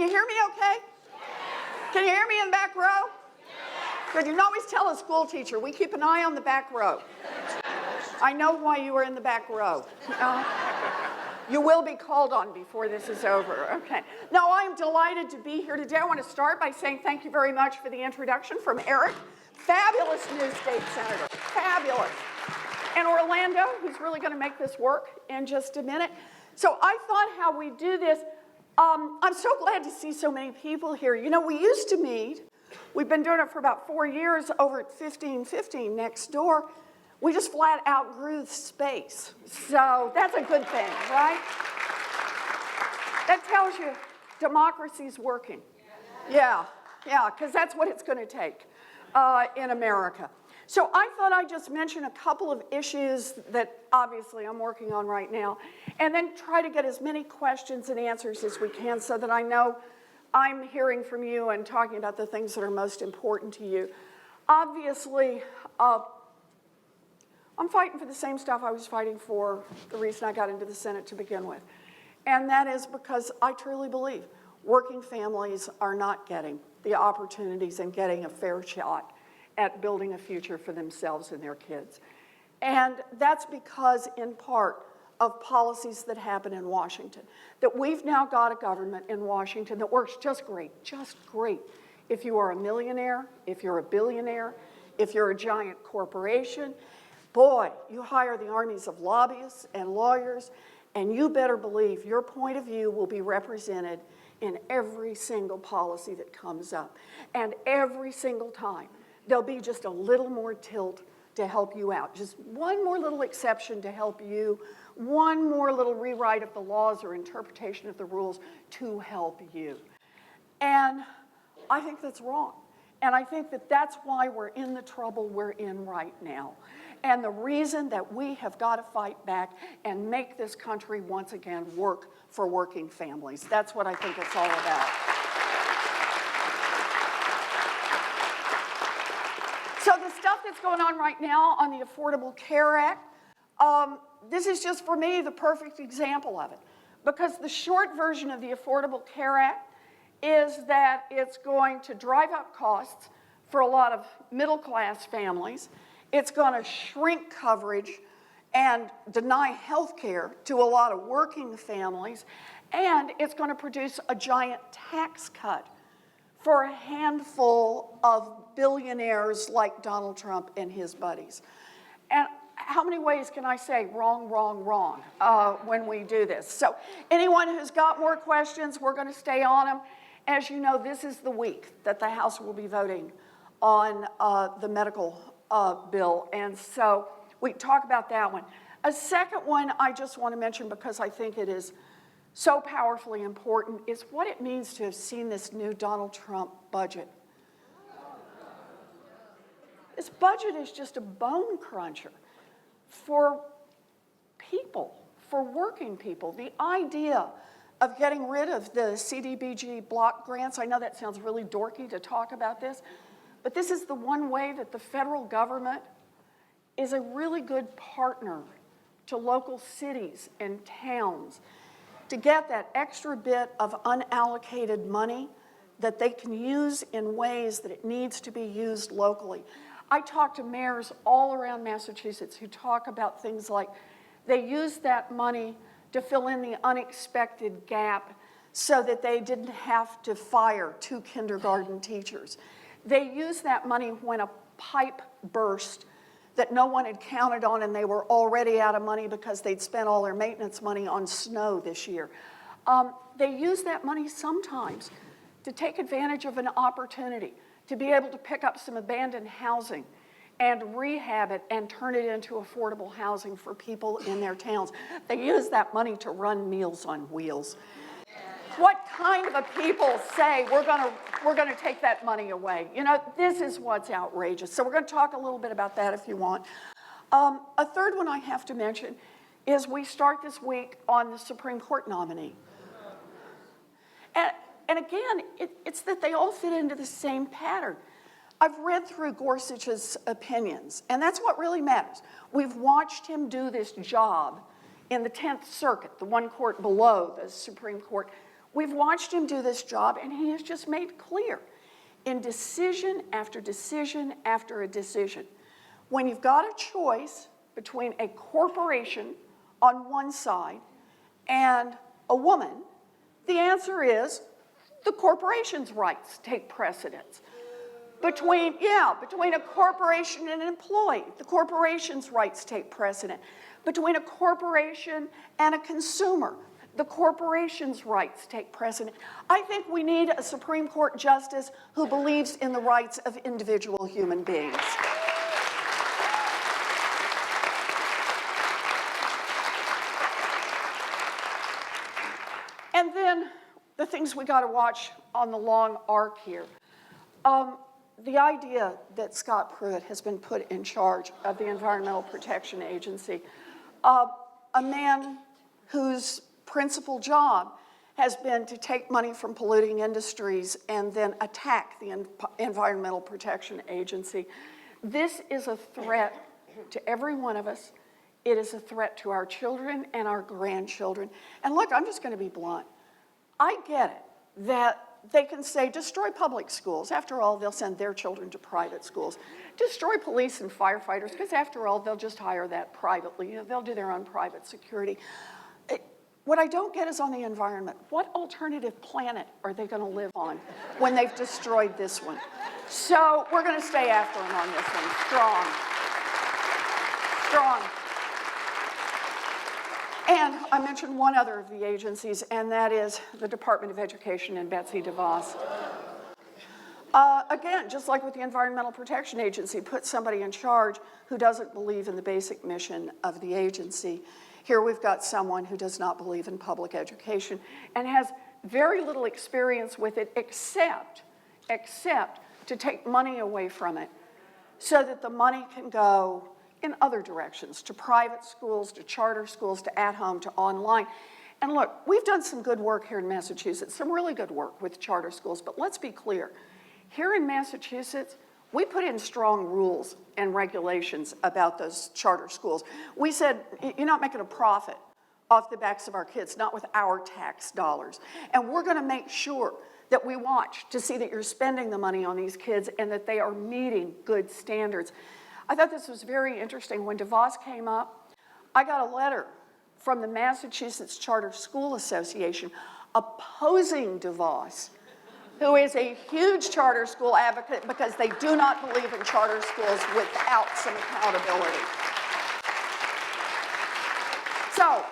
you hear me okay? Can you hear me in the back row? Good. You can always tell a school teacher, we keep an eye on the back row. I know why you were in the back row. You will be called on before this is over. Okay. No, I'm delighted to be here today. I want to start by saying thank you very much for the introduction from Eric. Fabulous new state senator. Fabulous. And Orlando, who's really going to make this work in just a minute. So I thought how we do this, I'm so glad to see so many people here. You know, we used to meet. We've been doing it for about 4 years over at 1515 next door. We just flat outgrew the space. So that's a good thing, right? That tells you democracy's working. Yeah, because that's what it's going to take in America. So I thought I'd just mention a couple of issues that obviously I'm working on right now, and then try to get as many questions and answers as we can so that I know I'm hearing from you and talking about the things that are most important to you. Obviously, I'm fighting for the same stuff I was fighting for the reason I got into the Senate to begin with. And that is because I truly believe working families are not getting the opportunities and getting a fair shot at building a future for themselves and their kids. And that's because, in part, of policies that happen in Washington. That we've now got a government in Washington that works just great if you are a millionaire, if you're a billionaire, if you're a giant corporation. Boy, you hire the armies of lobbyists and lawyers, and you better believe your point of view will be represented in every single policy that comes up. And every single time, there'll be just a little more tilt to help you out. Just one more little exception to help you, one more little rewrite of the laws or interpretation of the rules to help you. And I think that's wrong. And I think that that's why we're in the trouble we're in right now. And the reason that we have got to fight back and make this country once again work for working families. That's what I think it's all about. So the stuff that's going on right now on the Affordable Care Act, this is just for me the perfect example of it. Because the short version of the Affordable Care Act is that it's going to drive up costs for a lot of middle-class families. It's going to shrink coverage and deny health care to a lot of working families. And it's going to produce a giant tax cut for a handful of billionaires like Donald Trump and his buddies. And how many ways can I say wrong, when we do this? So anyone who's got more questions, we're going to stay on them. As you know, this is the week that the House will be voting on the medical bill. And so we talk about that one. A second one I just want to mention because I think it is so powerfully important is what it means to have seen this new Donald Trump budget. This budget is just a bone cruncher for people, for working people. The idea of getting rid of the CDBG block grants, I know that sounds really dorky to talk about this, but this is the one way that the federal government is a really good partner to local cities and towns to get that extra bit of unallocated money that they can use in ways that it needs to be used locally. I talk to mayors all around Massachusetts who talk about things like they use that money to fill in the unexpected gap so that they didn't have to fire 2 kindergarten teachers. They use that money when a pipe burst that no one had counted on and they were already out of money because they'd spent all their maintenance money on snow this year. They use that money sometimes to take advantage of an opportunity to be able to pick up some abandoned housing and rehab it and turn it into affordable housing for people in their towns. They use that money to run Meals on Wheels. What kind of a people say we're gonna take that money away? You know, this is what's outrageous. So we're gonna talk a little bit about that if you want. A third one I have to mention is we start this week on the Supreme Court nominee. And again, it's that they all fit into the same pattern. I've read through Gorsuch's opinions, and that's what really matters. We've watched him do this job in the 10th Circuit, the one court below the Supreme Court. We've watched him do this job, and he has just made clear in decision after decision after a decision, when you've got a choice between a corporation on one side and a woman, the answer is the corporation's rights take precedence. Between a corporation and an employee, the corporation's rights take precedent. Between a corporation and a consumer, the corporation's rights take precedent. I think we need a Supreme Court justice who believes in the rights of individual human beings. And then the things we got to watch on the long arc here. The idea that Scott Pruitt has been put in charge of the Environmental Protection Agency, a man whose principal job has been to take money from polluting industries and then attack the Environmental Protection Agency. This is a threat to every one of us. It is a threat to our children and our grandchildren. And look, I'm just going to be blunt. I get it that they can say, destroy public schools. After all, they'll send their children to private schools. Destroy police and firefighters, because after all, they'll just hire that privately. You know, they'll do their own private security. What I don't get is on the environment. What alternative planet are they going to live on when they've destroyed this one? So we're going to stay after them on this one, strong. Strong. And I mentioned one other of the agencies, and that is the Department of Education and Betsy DeVos. Again, just like with the Environmental Protection Agency, put somebody in charge who doesn't believe in the basic mission of the agency. Here we've got someone who does not believe in public education and has very little experience with it except to take money away from it so that the money can go in other directions, to private schools, to charter schools, to at-home, to online. And look, we've done some good work here in Massachusetts, some really good work with charter schools, but let's be clear. Here in Massachusetts, we put in strong rules and regulations about those charter schools. We said, you're not making a profit off the backs of our kids, not with our tax dollars. And we're gonna make sure that we watch to see that you're spending the money on these kids and that they are meeting good standards. I thought this was very interesting. When DeVos came up, I got a letter from the Massachusetts Charter School Association opposing DeVos, who is a huge charter school advocate because they do not believe in charter schools without some accountability. So,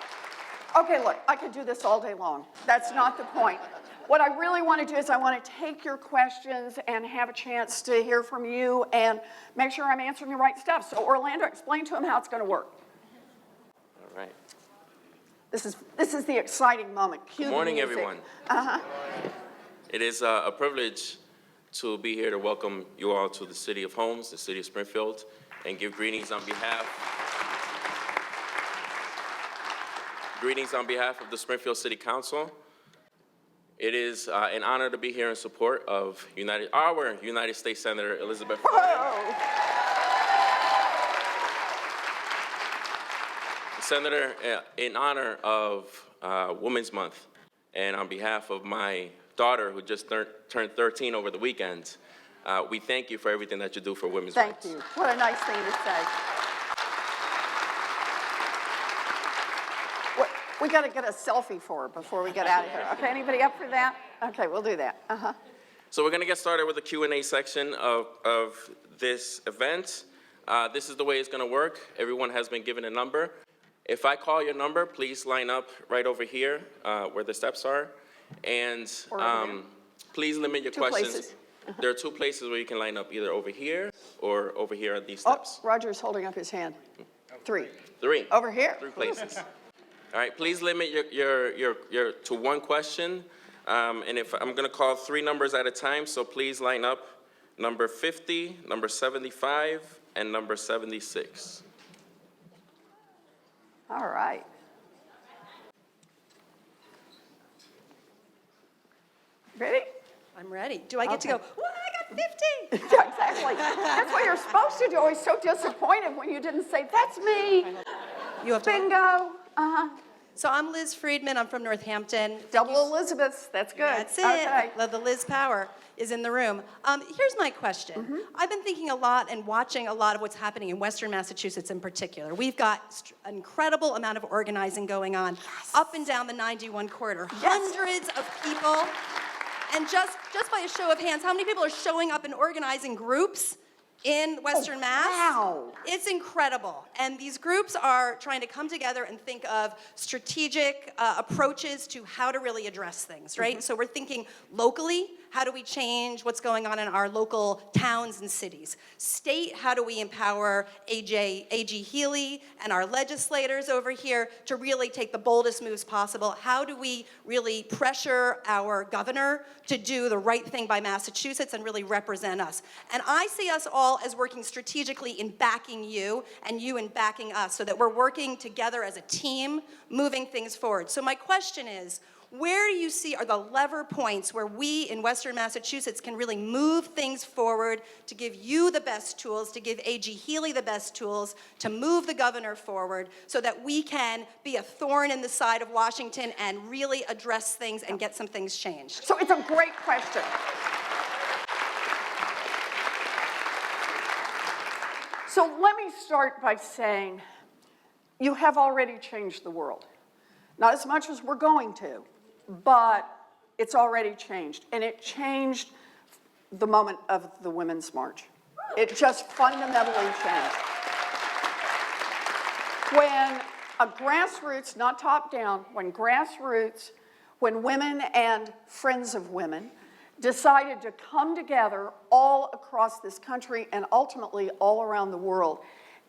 okay, look, I could do this all day long. That's not the point. What I really want to do is I want to take your questions and have a chance to hear from you and make sure I'm answering the right stuff. So Orlando, explain to them how it's going to work. All right. This is the exciting moment. Cue Good morning, everyone. It is a privilege to be here to welcome you all to the City of Homes, the City of Springfield, and give greetings on behalf of the Springfield City Council. It is an honor to be here in support of our United States Senator Elizabeth Warren. Senator, in honor of Women's Month, and on behalf of my daughter who just turned 13 over the weekend, we thank you for everything that you do for women's rights. Thank you. What a nice thing to say. We got to get a selfie for her before we get out of here. Okay, anybody up for that? Okay, we'll do that. So we're going to get started with the Q&A section of this event. This is the way it's going to work. Everyone has been given a number. If I call your number, please line up right over here where the steps are. And please limit your questions. There are two places where you can line up, either over here or over here at these steps. Oh, Roger's holding up his hand. Three. Over here. 3 places. All right, please limit your to one question. And if I'm going to call 3 numbers at a time, so please line up number 50, number 75, and number 76. All right. Ready? I'm ready. Do I get to go, well, I got 50? Yeah, exactly. That's what you're supposed to do. I was so disappointed when you didn't say, that's me. You have to. Bingo. So I'm Liz Friedman. I'm from Northampton. Double Elizabeths, that's good. That's it. Okay. The Liz Power is in the room. Here's my question. I've been thinking a lot and watching a lot of what's happening in Western Massachusetts in particular. We've got an incredible amount of organizing going on up and down the 91 corridor. Yes. Hundreds of people. And just by a show of hands, how many people are showing up and organizing groups in Western Mass? Wow. It's incredible. And these groups are trying to come together and think of strategic approaches to how to really address things, right? So we're thinking locally, how do we change what's going on in our local towns and cities? State, how do we empower A.G. Healy and our legislators over here to really take the boldest moves possible? How do we really pressure our governor to do the right thing by Massachusetts and really represent us? And I see us all as working strategically in backing you and you in backing us so that we're working together as a team, moving things forward. So my question is, where do you see are the lever points where we in Western Massachusetts can really move things forward to give you the best tools, to give A.G. Healy the best tools, to move the governor forward so that we can be a thorn in the side of Washington and really address things and get some things changed? So it's a great question. So let me start by saying you have already changed the world. Not as much as we're going to, but it's already changed. And it changed the moment of the Women's March. It just fundamentally changed. When a grassroots, not top down, when grassroots, when women and friends of women decided to come together all across this country and ultimately all around the world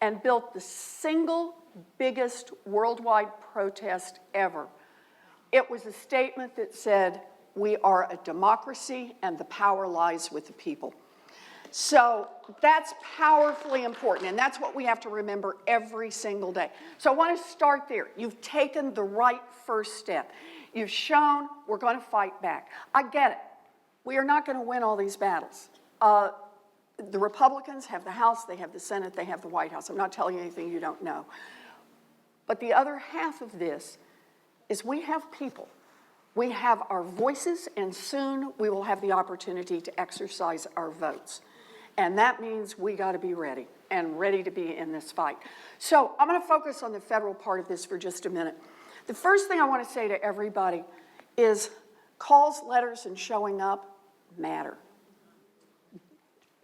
and built the single biggest worldwide protest ever. It was a statement that said, we are a democracy and the power lies with the people. So that's powerfully important, and that's what we have to remember every single day. So I want to start there. You've taken the right first step. You've shown we're going to fight back. I get it. We are not going to win all these battles. The Republicans have the House, they have the Senate, they have the White House. I'm not telling you anything you don't know. But the other half of this is we have people. We have our voices, and soon we will have the opportunity to exercise our votes. And that means we got to be ready and ready to be in this fight. So I'm going to focus on the federal part of this for just a minute. The first thing I want to say to everybody is calls, letters, and showing up matter.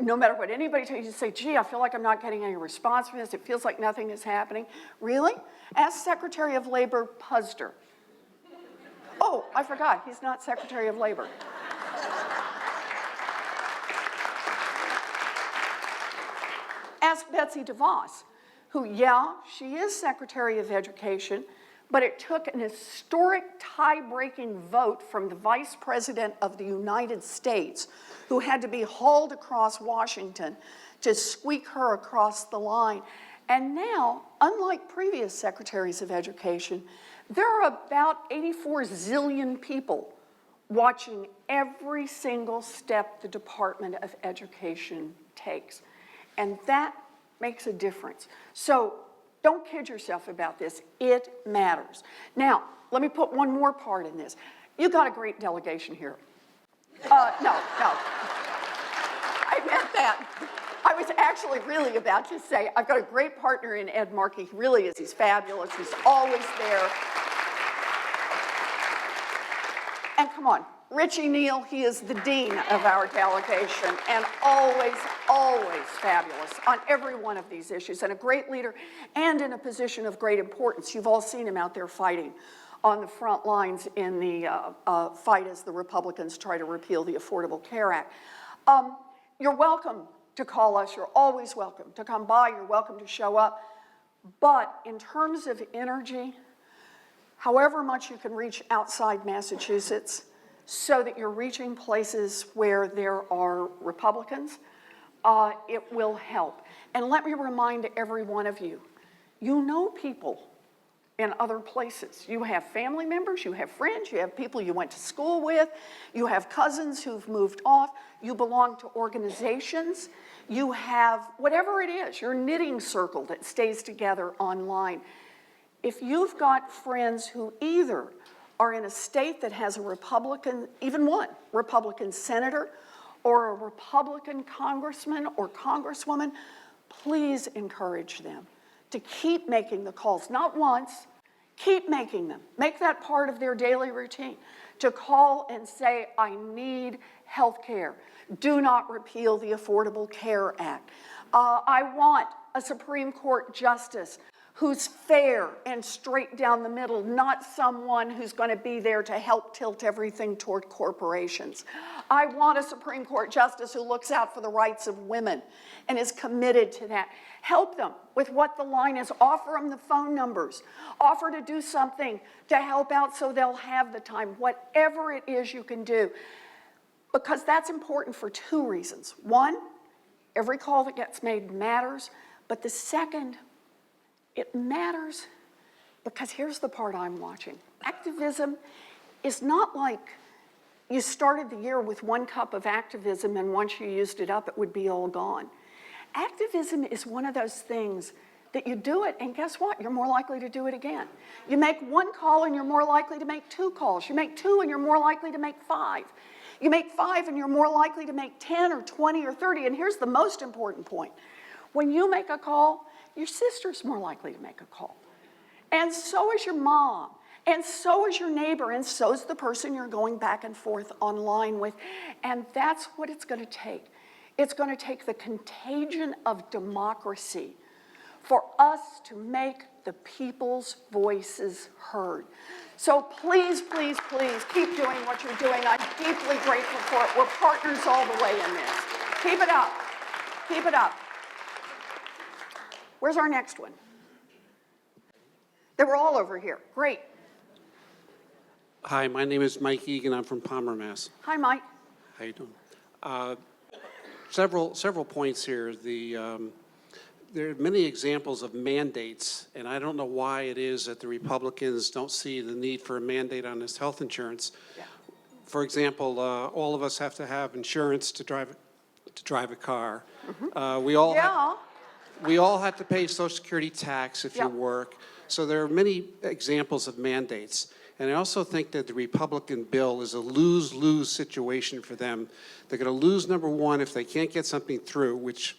No matter what anybody tells you, say, gee, I feel like I'm not getting any response from this. It feels like nothing is happening. Really? Ask Secretary of Labor Puzder. Oh, I forgot, he's not Secretary of Labor. Ask Betsy DeVos, who, yeah, she is Secretary of Education, but it took an historic tie-breaking vote from the Vice President of the United States, who had to be hauled across Washington to squeak her across the line. And now, unlike previous Secretaries of Education, there are about 84 zillion people watching every single step the Department of Education takes. And that makes a difference. So don't kid yourself about this. It matters. Now, let me put one more part in this. You got a great delegation here. No. I meant that. I was actually really about to say, I've got a great partner in Ed Markey. He really is. He's fabulous. He's always there. And come on, Richie Neal, he is the dean of our delegation and always, always fabulous on every one of these issues and a great leader and in a position of great importance. You've all seen him out there fighting on the front lines in the fight as the Republicans try to repeal the Affordable Care Act. You're welcome to call us. You're always welcome to come by. You're welcome to show up. But in terms of energy, however much you can reach outside Massachusetts so that you're reaching places where there are Republicans, it will help. And let me remind every one of you, you know people in other places. You have family members, you have friends, you have people you went to school with, you have cousins who've moved off, you belong to organizations, you have whatever it is, your knitting circle that stays together online. If you've got friends who either are in a state that has a Republican, even one Republican senator, or a Republican congressman or congresswoman, please encourage them to keep making the calls, not once, keep making them. Make that part of their daily routine, to call and say, I need health care. Do not repeal the Affordable Care Act. I want a Supreme Court justice who's fair and straight down the middle, not someone who's going to be there to help tilt everything toward corporations. I want a Supreme Court justice who looks out for the rights of women and is committed to that. Help them with what the line is. Offer them the phone numbers. Offer to do something to help out so they'll have the time. Whatever it is you can do. Because that's important for two reasons. One, every call that gets made matters. But the second, it matters because here's the part I'm watching. Activism is not like you started the year with 1 cup of activism and once you used it up, it would be all gone. Activism is one of those things that you do it and guess what? You're more likely to do it again. You make 1 call and you're more likely to make 2 calls. You make 2 and you're more likely to make 5. You make 5 and you're more likely to make 10 or 20 or 30. And here's the most important point. When you make a call, your sister's more likely to make a call. And so is your mom. And so is your neighbor. And so is the person you're going back and forth online with. And that's what it's going to take. It's going to take the contagion of democracy for us to make the people's voices heard. So please, please, please keep doing what you're doing. I'm deeply grateful for it. We're partners all the way in this. Keep it up. Keep it up. Where's our next one? They were all over here. Great. Hi, my name is Mike Egan. I'm from Palmer, Mass. Hi, Mike. How you doing? Several points here. There are many examples of mandates, and I don't know why it is that the Republicans don't see the need for a mandate on this health insurance. Yeah. For example, all of us have to have insurance to drive a car. Mm-hmm. We all have to pay Social Security tax if you work. So there are many examples of mandates. And I also think that the Republican bill is a lose-lose situation for them. They're going to lose, number one, if they can't get something through, which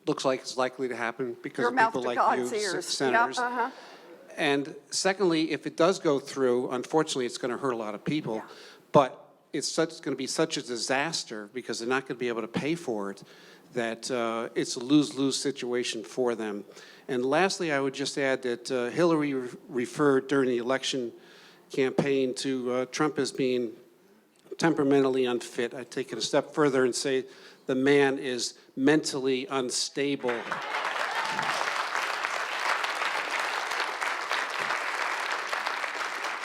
looks like it's likely to happen because of people like you, senators. Yep, uh-huh. And secondly, if it does go through, unfortunately, it's going to hurt a lot of people. But it's going to be such a disaster because they're not going to be able to pay for it that it's a lose-lose situation for them. And lastly, I would just add that Hillary referred during the election campaign to Trump as being temperamentally unfit. I take it a step further and say the man is mentally unstable.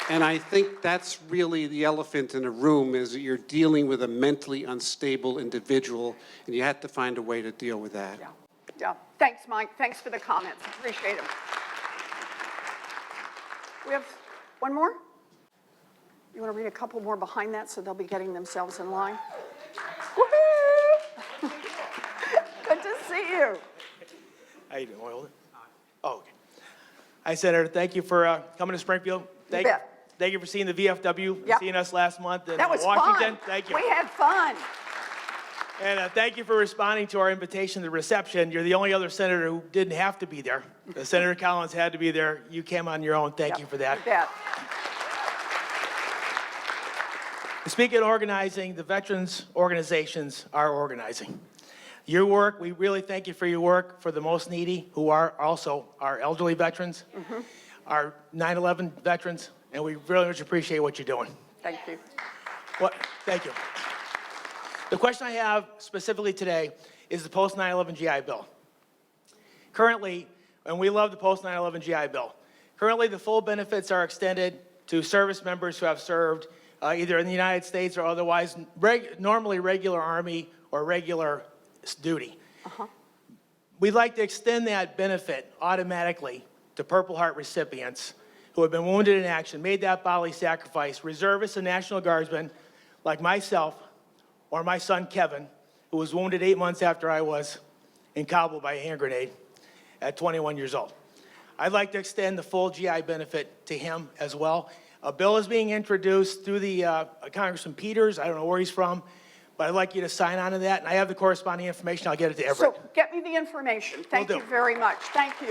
And I think that's really the elephant in the room, is that you're dealing with a mentally unstable individual, and you have to find a way to deal with that. Yeah. Thanks, Mike. Thanks for the comments. Appreciate them. We have one more? You want to read a couple more behind that so they'll be getting themselves in line? Woohoo! Good to see you. How you doing, Oil? Oh, okay. Hi, Senator. Thank you for coming to Springfield. Thank you for seeing the VFW, seeing us last month in Washington. Fun. Thank you. We had fun. And thank you for responding to our invitation to the reception. You're the only other senator who didn't have to be there. Senator Collins had to be there. You came on your own. Thank you for that. You bet. Speaking of organizing, the veterans organizations are organizing. Your work, we really thank you for your work for the most needy, who are also our elderly veterans, our 9/11 veterans, and we really much appreciate what you're doing. Thank you. Thank you. The question I have specifically today is the post-9/11 GI Bill. Currently, and we love the post-9/11 GI Bill, currently the full benefits are extended to service members who have served either in the United States or otherwise, normally regular Army or regular duty. We'd like to extend that benefit automatically to Purple Heart recipients who have been wounded in action, made that bodily sacrifice, reservists and National Guardsmen like myself or my son Kevin, who was wounded 8 months after I was in Kabul by a hand grenade at 21 years old. I'd like to extend the full GI benefit to him as well. A bill is being introduced through the Congressman Peters. I don't know where he's from, but I'd like you to sign on to that, and I have the corresponding information. I'll get it to Everett. So get me the information. Thank Will you do. very much. Thank you.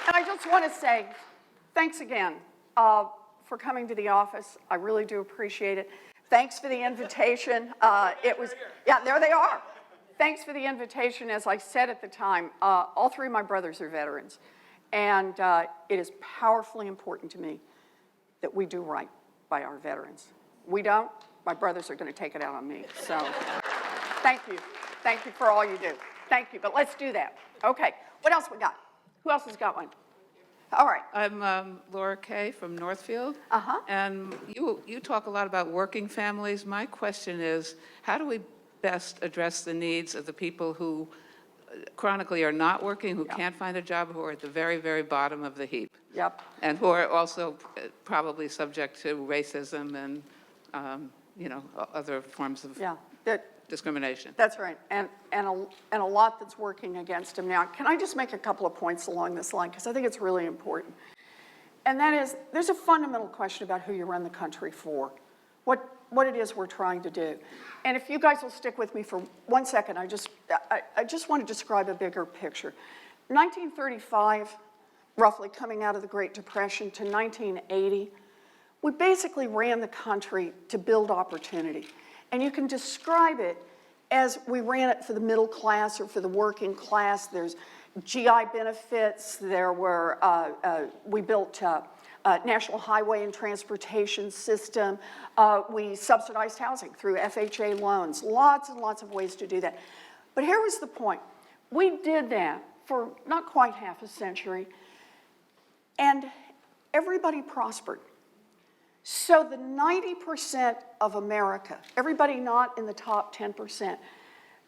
And I just want to say, thanks again for coming to the office. I really do appreciate it. Thanks for the invitation. Yeah, there they are. Thanks for the invitation. As I said at the time, all three of my brothers are veterans, and it is powerfully important to me that we do right by our veterans. We don't, my brothers are going to take it out on me. So thank you. Thank you for all you do. Thank you, but let's do that. Okay, what else we got? Who else has got one? All right. I'm Laura Kay from Northfield. Uh-huh. And you talk a lot about working families. My question is, how do we best address the needs of the people who chronically are not working, who can't find a job, who are at the very, very bottom of the heap? Yep. And who are also probably subject to racism and, other forms of Yeah, discrimination. that's right. And a lot that's working against them now. Can I just make a couple of points along this line? Because I think it's really important. And that is, there's a fundamental question about who you run the country for, what it is we're trying to do. And if you guys will stick with me for 1 second, I just want to describe a bigger picture. 1935, roughly coming out of the Great Depression, to 1980, we basically ran the country to build opportunity. And you can describe it as we ran it for the middle class or for the working class. There's GI benefits. There were, we built National Highway and Transportation System. We subsidized housing through FHA loans. Lots and lots of ways to do that. But here was the point. We did that for not quite half a century, and everybody prospered. So the 90% of America, everybody not in the top 10%,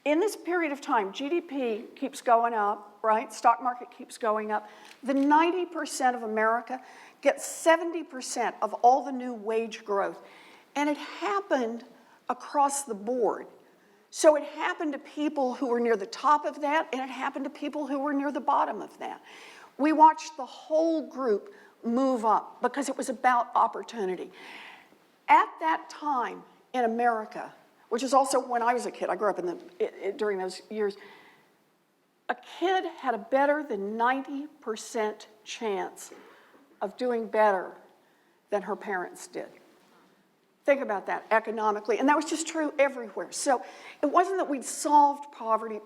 in this period of time, GDP keeps going up, right? Stock market keeps going up. The 90% of America gets 70% of all the new wage growth. And it happened across the board. So it happened to people who were near the top of that, and it happened to people who were near the bottom of that. We watched the whole group move up because it was about opportunity. At that time in America, which is also when I was a kid, I grew up during those years, a kid had a better than 90% chance of doing better than her parents did. Think about that economically, and that was just true everywhere. So it wasn't that we'd solved poverty,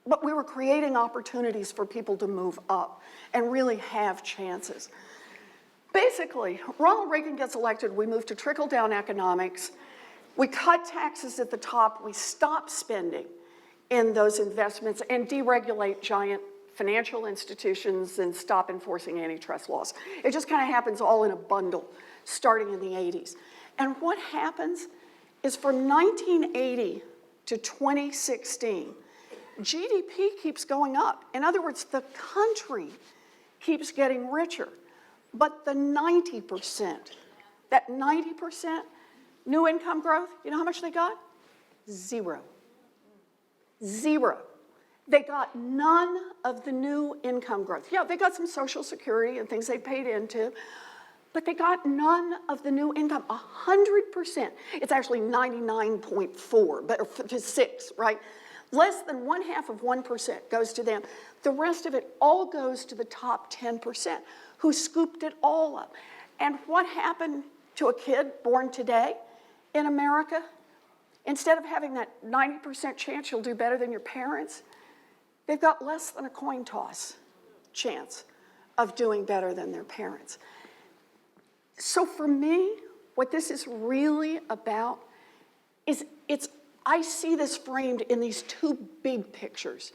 but we were creating opportunities for people to move up and really have chances. Basically, Ronald Reagan gets elected, we move to trickle-down economics, we cut taxes at the top, we stop spending in those investments and deregulate giant financial institutions and stop enforcing antitrust laws. It just kind of happens all in a bundle, starting in the 80s. And what happens is from 1980 to 2016, GDP keeps going up. In other words, the country keeps getting richer. But the 90%, that 90% new income growth, you know how much they got? Zero. Zero. They got none of the new income growth. Yeah, they got some Social Security and things they paid into, but they got none of the new income, 100%. It's actually 99.4, but to 6, right? Less than 0.5% goes to them. The rest of it all goes to the top 10%, who scooped it all up. And what happened to a kid born today in America? Instead of having that 90% chance you'll do better than your parents, they've got less than a coin toss chance of doing better than their parents. So for me, what this is really about is I see this framed in these two big pictures.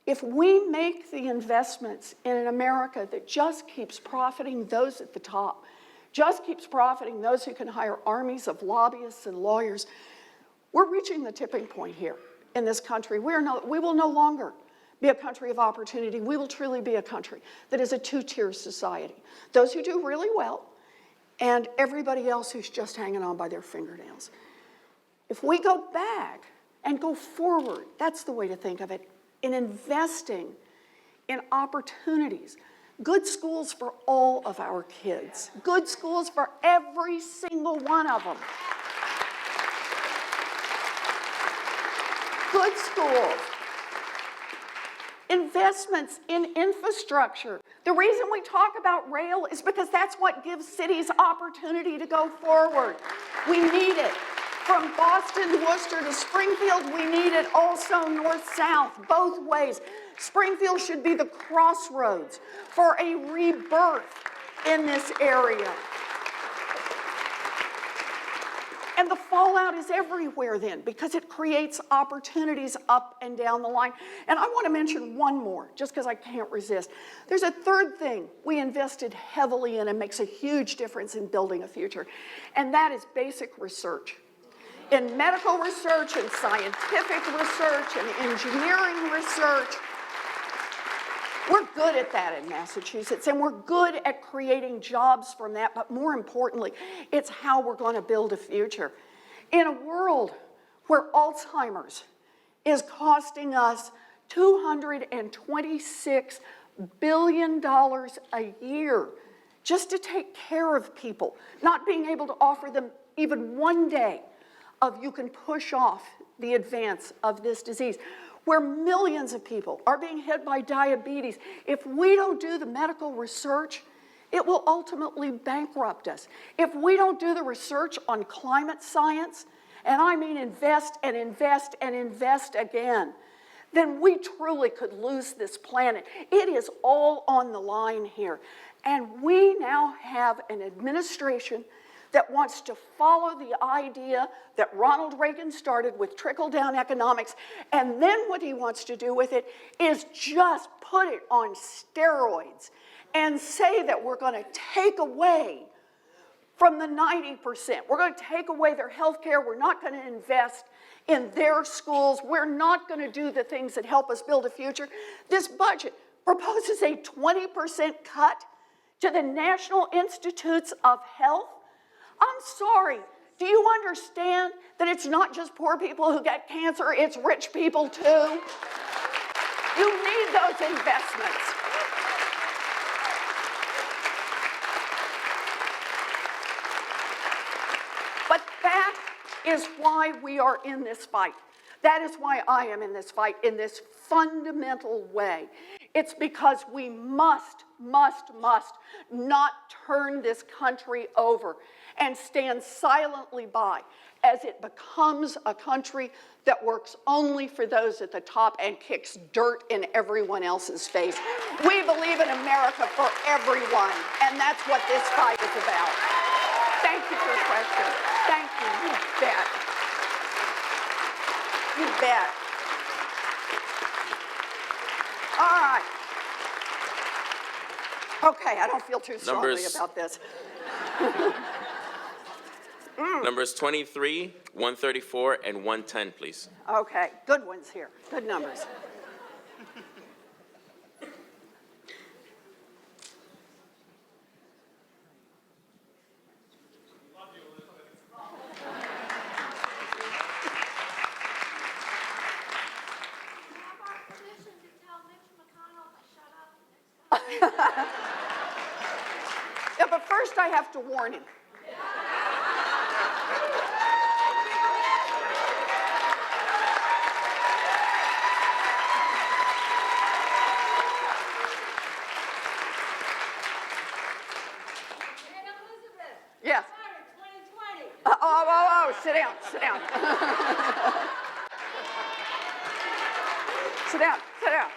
If we make the investments in an America that just keeps profiting those at the top, just keeps profiting those who can hire armies of lobbyists and lawyers, we're reaching the tipping point here in this country. We will no longer be a country of opportunity. We will truly be a country that is a two-tier society. Those who do really well and everybody else who's just hanging on by their fingernails. If we go back and go forward, that's the way to think of it. in investing in opportunities. Good schools for all of our kids. Good schools for every single one of them. Good schools. Investments in infrastructure. The reason we talk about rail is because that's what gives cities opportunity to go forward. We need it. From Boston, Worcester to Springfield, we need it also north-south, both ways. Springfield should be the crossroads for a rebirth in this area. And the fallout is everywhere then, because it creates opportunities up and down the line. And I want to mention one more, just because I can't resist. There's a third thing we invested heavily in and makes a huge difference in building a future, and that is basic research. In medical research and scientific research and engineering research, we're good at that in Massachusetts, and we're good at creating jobs from that, but more importantly, it's how we're going to build a future. In a world where Alzheimer's is costing us $226 billion a year just to take care of people, not being able to offer them even one day of you can push off the advance of this disease, where millions of people are being hit by diabetes. If we don't do the medical research, it will ultimately bankrupt us. If we don't do the research on climate science, and I mean invest and invest and invest again, then we truly could lose this planet. It is all on the line here. And we now have an administration that wants to follow the idea that Ronald Reagan started with trickle-down economics, and then what he wants to do with it is just put it on steroids and say that we're going to take away from the 90%. We're going to take away their health care. We're not going to invest in their schools. We're not going to do the things that help us build a future. This budget proposes a 20% cut to the National Institutes of Health. I'm sorry, do you understand that it's not just poor people who get cancer, it's rich people too? You need those investments. But that is why we are in this fight. That is why I am in this fight in this fundamental way. It's because we must not turn this country over and stand silently by as it becomes a country that works only for those at the top and kicks dirt in everyone else's face. We believe in America for everyone, and that's what this fight is about. Thank you for your question. Thank you. You bet. You bet. All right. Okay, I don't feel too strongly about this. Numbers 23, 134, and 110, please. Okay, good ones here. Good numbers. Yeah, but first I have to warn him. Yes. Oh, sit down, sit down. Sit down,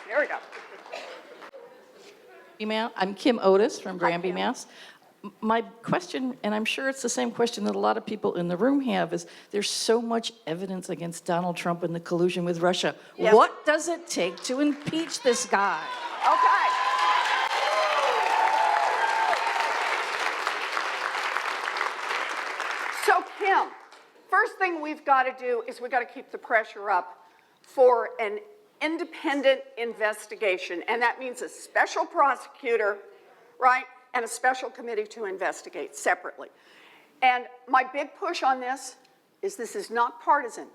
here we go. I'm Kim Otis from Hi, Granby, Kim. Mass. My question, and I'm sure it's the same question that a lot of people in the room have, is there's so much evidence against Donald Trump and the collusion with Russia. Yes. What does it take to impeach this guy? Okay. So, Kim, first thing we've got to do is we've got to keep the pressure up for an independent investigation, and that means a special prosecutor, right, and a special committee to investigate separately. And my big push on this is not partisan.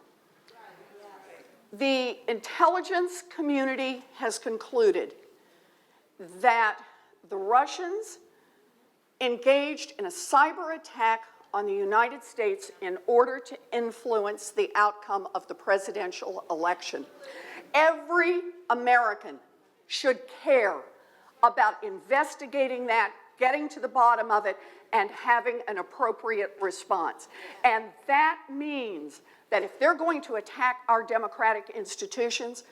The intelligence community has concluded that the Russians engaged in a cyber attack on the United States in order to influence the outcome of the presidential election. Every American should care about investigating that, getting to the bottom of it, and having an appropriate response. And that means that if they're going to attack our democratic institutions,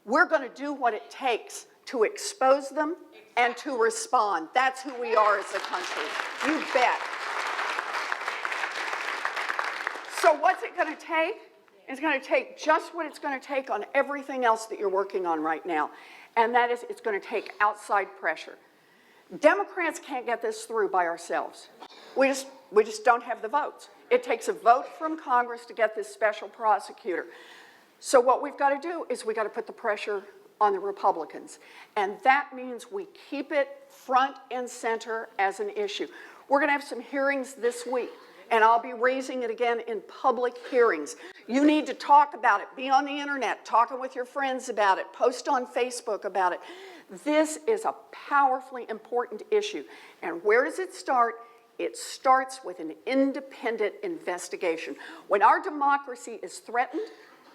we're going to do what it takes to expose them and to respond. That's who we are as a country. You bet. So what's it going to take? It's going to take just what it's going to take on everything else that you're working on right now. And that is, it's going to take outside pressure. Democrats can't get this through by ourselves. We just don't have the votes. It takes a vote from Congress to get this special prosecutor. So what we've got to do is we've got to put the pressure on the Republicans. And that means we keep it front and center as an issue. We're going to have some hearings this week, and I'll be raising it again in public hearings. You need to talk about it. Be on the internet, talking with your friends about it, post on Facebook about it. This is a powerfully important issue. And where does it start? It starts with an independent investigation. When our democracy is threatened,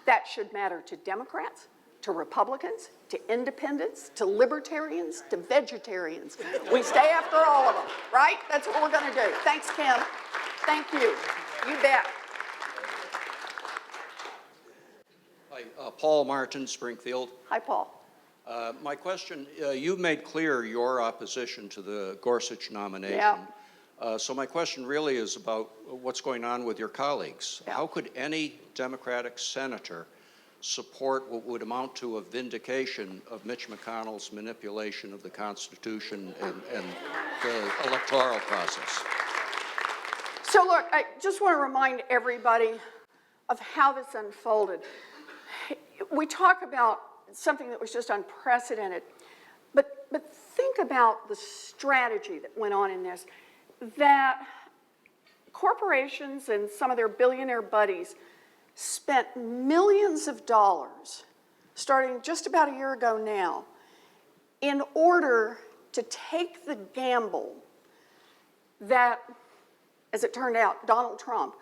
that should matter to Democrats, to Republicans, to independents, to libertarians, to vegetarians. We stay after all of them, right? That's what we're going to do. Thanks, Kim. Thank you. You bet. Hi, Paul Martin, Springfield. Hi, Paul. My question, you made clear your opposition to the Gorsuch nomination. Yeah. So my question really is about what's going on with your colleagues. Yeah. How could any Democratic senator support what would amount to a vindication of Mitch McConnell's manipulation of the Constitution and the electoral process? So look, I just want to remind everybody of how this unfolded. We talk about something that was just unprecedented, but think about the strategy that went on in this, that corporations and some of their billionaire buddies spent millions of dollars, starting just about a year ago now, in order to take the gamble that, as it turned out, Donald Trump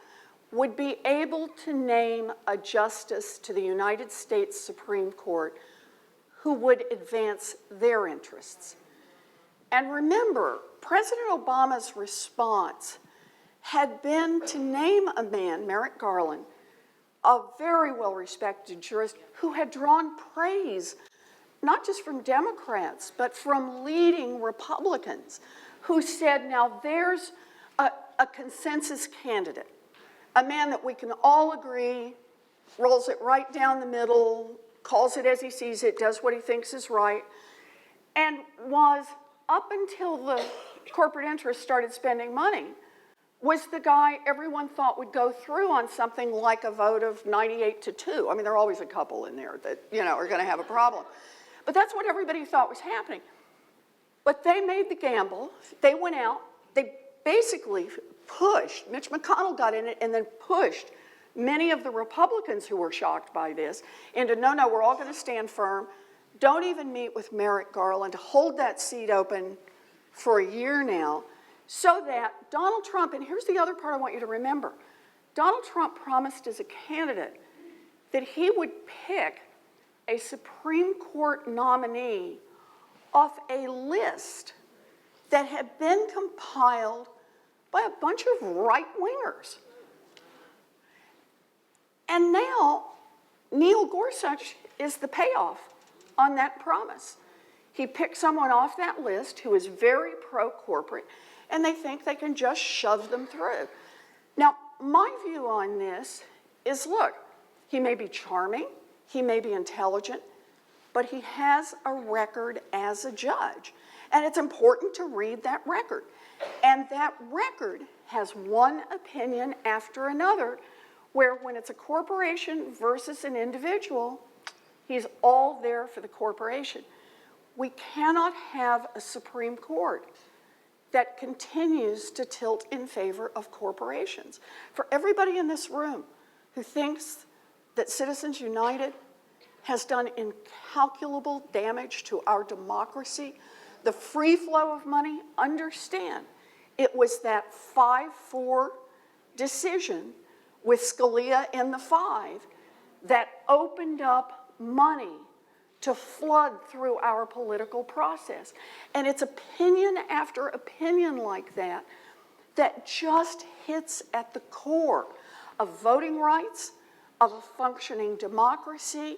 would be able to name a justice to the United States Supreme Court who would advance their interests. And remember, President Obama's response had been to name a man, Merrick Garland, a very well-respected jurist who had drawn praise, not just from Democrats, but from leading Republicans, who said, now there's a consensus candidate, a man that we can all agree, rolls it right down the middle, calls it as he sees it, does what he thinks is right, and was, up until the corporate interests started spending money, was the guy everyone thought would go through on something like a vote of 98-2. I mean, there are always a couple in there that, are going to have a problem. But that's what everybody thought was happening. But they made the gamble. They went out. They basically pushed. Mitch McConnell got in it and then pushed many of the Republicans who were shocked by this into, no, we're all going to stand firm. Don't even meet with Merrick Garland. Hold that seat open for a year now, so that Donald Trump, and here's the other part I want you to remember, Donald Trump promised as a candidate that he would pick a Supreme Court nominee off a list that had been compiled by a bunch of right-wingers. And now, Neil Gorsuch is the payoff on that promise. He picked someone off that list who is very pro-corporate, and they think they can just shove them through. Now, my view on this is, look, he may be charming, he may be intelligent, but he has a record as a judge. And it's important to read that record. And that record has one opinion after another, where when it's a corporation versus an individual, he's all there for the corporation. We cannot have a Supreme Court that continues to tilt in favor of corporations. For everybody in this room who thinks that Citizens United has done incalculable damage to our democracy. The free flow of money, understand, it was that 5-4 decision with Scalia in the 5 that opened up money to flood through our political process. And it's opinion after opinion like that that just hits at the core of voting rights, of a functioning democracy,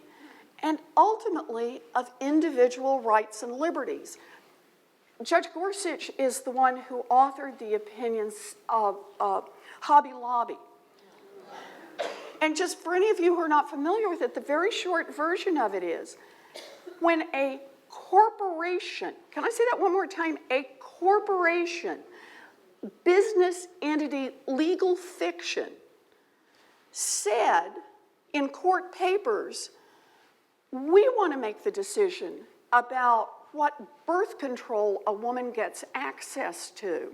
and ultimately of individual rights and liberties. Judge Gorsuch is the one who authored the opinions of Hobby Lobby. And just for any of you who are not familiar with it, the very short version of it is, when a corporation, can I say that one more time? A corporation, business entity, legal fiction, said in court papers, we want to make the decision about what birth control a woman gets access to,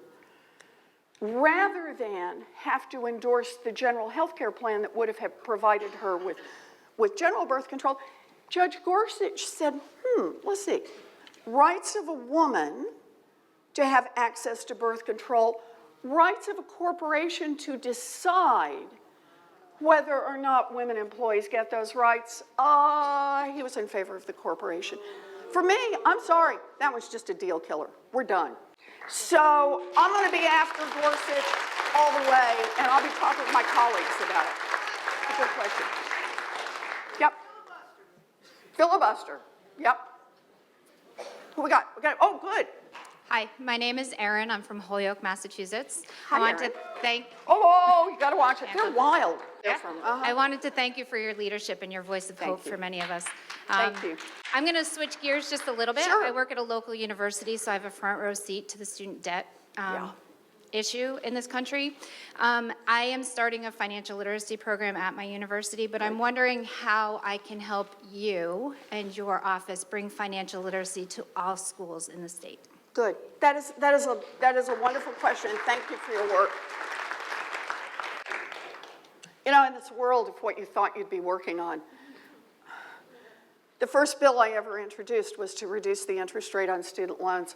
rather than have to endorse the general health care plan that would have provided her with general birth control. Judge Gorsuch said, let's see, rights of a woman to have access to birth control, rights of a corporation to decide whether or not women employees get those rights, he was in favor of the corporation. For me, I'm sorry, that was just a deal killer. We're done. So I'm going to be after Gorsuch all the way, and I'll be talking with my colleagues about it. Good question. Yep. Filibuster. Yep. Who we got? Oh, good. Hi, my name is Erin. I'm from Holyoke, Massachusetts. Hi, I want Erin. to thank. Oh, you got to watch it. They're wild. They're from. I wanted to thank you for your leadership and your voice of hope you. for many of us. Thank you. I'm going to switch gears just a little bit. Sure. I work at a local university, so I have a front row seat to the student debt issue in this country. I am starting a financial literacy program at my university, but I'm wondering how I can help you and your office bring financial literacy to all schools in the state. Good. That is a wonderful question, and thank you for your work. You know, in this world of what you thought you'd be working on, the first bill I ever introduced was to reduce the interest rate on student loans.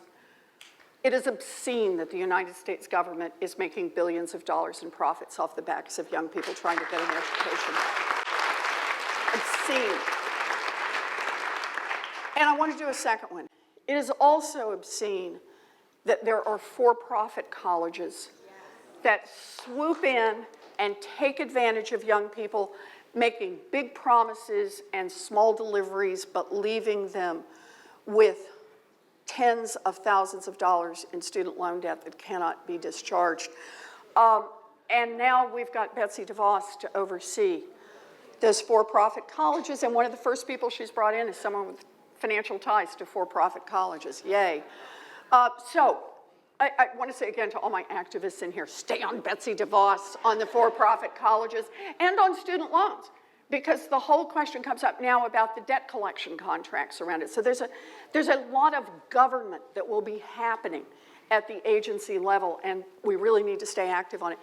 It is obscene that the United States government is making billions of dollars in profits off the backs of young people trying to get an education. Obscene. And I want to do a second one. It is also obscene that there are for-profit colleges that swoop in and take advantage of young people, making big promises and small deliveries, but leaving them with tens of thousands of dollars in student loan debt that cannot be discharged. And now we've got Betsy DeVos to oversee those for-profit colleges, and one of the first people she's brought in is someone with financial ties to for-profit colleges. Yay. So I want to say again to all my activists in here, stay on Betsy DeVos on the for-profit colleges and on student loans, because the whole question comes up now about the debt collection contracts around it. So there's a lot of government that will be happening at the agency level, and we really need to stay active on it.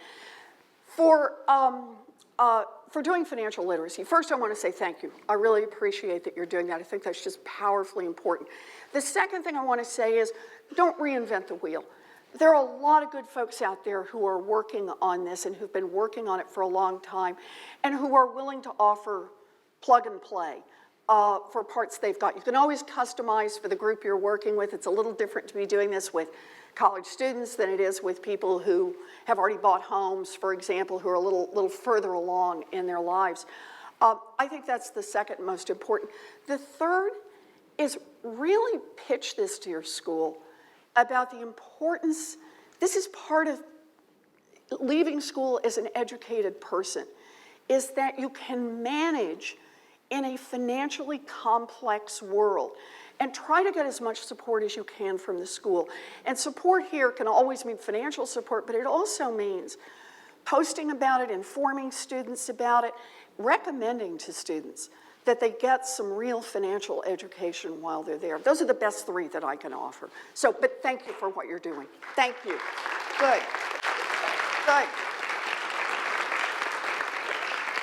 For doing financial literacy, first I want to say thank you. I really appreciate that you're doing that. I think that's just powerfully important. The second thing I want to say is don't reinvent the wheel. There are a lot of good folks out there who are working on this and who've been working on it for a long time and who are willing to offer plug and play for parts they've got. You can always customize for the group you're working with. It's a little different to be doing this with college students than it is with people who have already bought homes, for example, who are a little further along in their lives. I think that's the second most important. The third is really pitch this to your school about the importance. This is part of leaving school as an educated person, is that you can manage in a financially complex world and try to get as much support as you can from the school. And support here can always mean financial support, but it also means posting about it, informing students about it, recommending to students that they get some real financial education while they're there. Those are the best three that I can offer. So, but thank you for what you're doing. Thank you. Good. Good.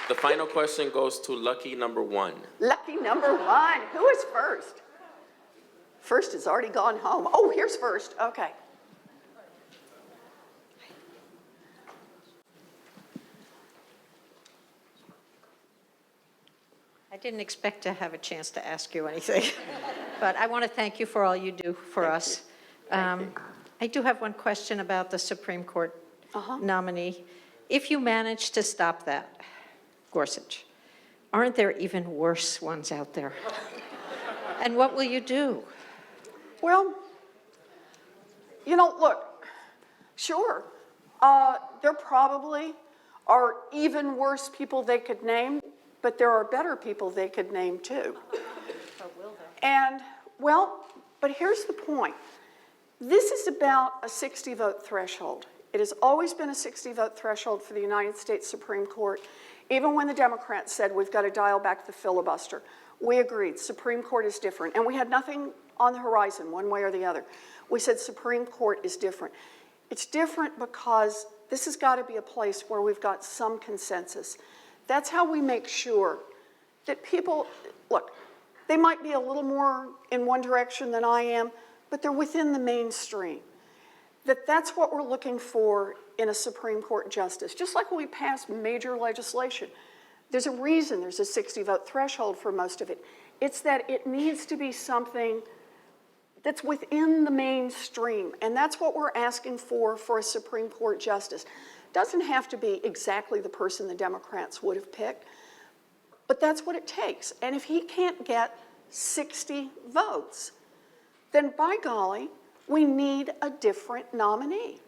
The final question goes to lucky number 1. Lucky number 1. Who is first? First has already gone home. Oh, here's first. Okay. I didn't expect to have a chance to ask you anything, but I want to thank you for all you do for us. I do have one question about the Supreme Court nominee. If you manage to stop that, Gorsuch, aren't there even worse ones out there? And what will you do? Well, you know, look, sure, there probably are even worse people they could name, but there are better people they could name too. And, well, but here's the point. This is about a 60-vote threshold. It has always been a 60-vote threshold for the United States Supreme Court. Even when the Democrats said we've got to dial back the filibuster, we agreed Supreme Court is different. And we had nothing on the horizon one way or the other. We said Supreme Court is different. It's different because this has got to be a place where we've got some consensus. That's how we make sure that people, look, they might be a little more in one direction than I am, but they're within the mainstream. That's what we're looking for in a Supreme Court justice. Just like when we pass major legislation, there's a reason there's a 60-vote threshold for most of it. It's that it needs to be something that's within the mainstream, and that's what we're asking for a Supreme Court justice. Doesn't have to be exactly the person the Democrats would have picked, but that's what it takes. And if he can't get 60 votes, then by golly, we need a different nominee.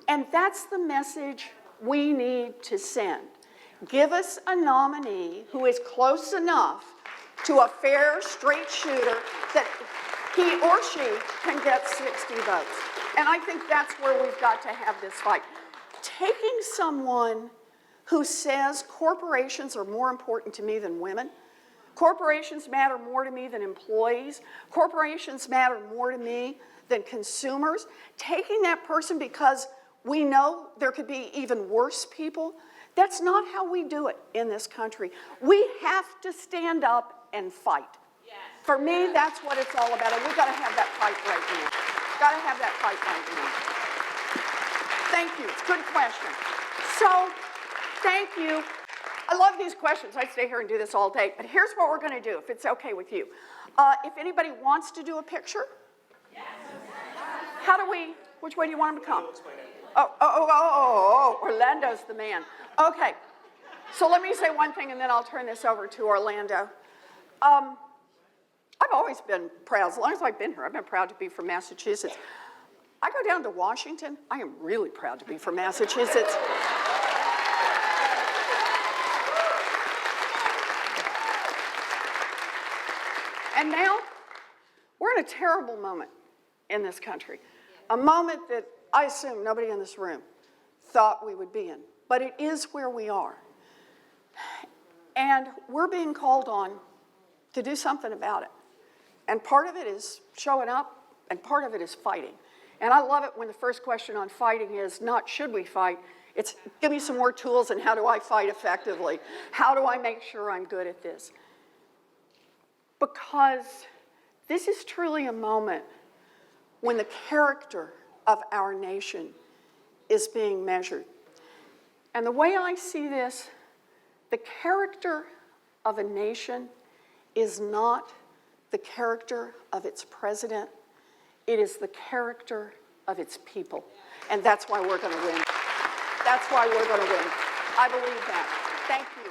And that's the message we need to send. Give us a nominee who is close enough to a fair, straight shooter that he or she can get 60 votes. And I think that's where we've got to have this fight. Taking someone who says corporations are more important to me than women, corporations matter more to me than employees, corporations matter more to me than consumers, taking that person because we know there could be even worse people, that's not how we do it in this country. We have to stand up and fight. Yes. For me, that's what it's all about, and we've got to have that fight right now. Got to have that fight right now. Thank you. It's a good question. So, thank you. I love these questions. I'd stay here and do this all day, but here's what we're going to do, if it's okay with you. If anybody wants to do a picture, how do we, which way do you want them to come? Oh, Orlando's the man. Okay, so let me say one thing and then I'll turn this over to Orlando. I've always been proud, as long as I've been here, I've been proud to be from Massachusetts. I go down to Washington, I am really proud to be from Massachusetts. And now, we're in a terrible moment in this country. A moment that I assume nobody in this room thought we would be in, but it is where we are. And we're being called on to do something about it. And part of it is showing up, and part of it is fighting. And I love it when the first question on fighting is not should we fight, it's give me some more tools and how do I fight effectively? How do I make sure I'm good at this? Because this is truly a moment when the character of our nation is being measured. And the way I see this, the character of a nation is not the character of its president, it is the character of its people. And that's why we're going to win. That's why we're going to win. I believe that. Thank you.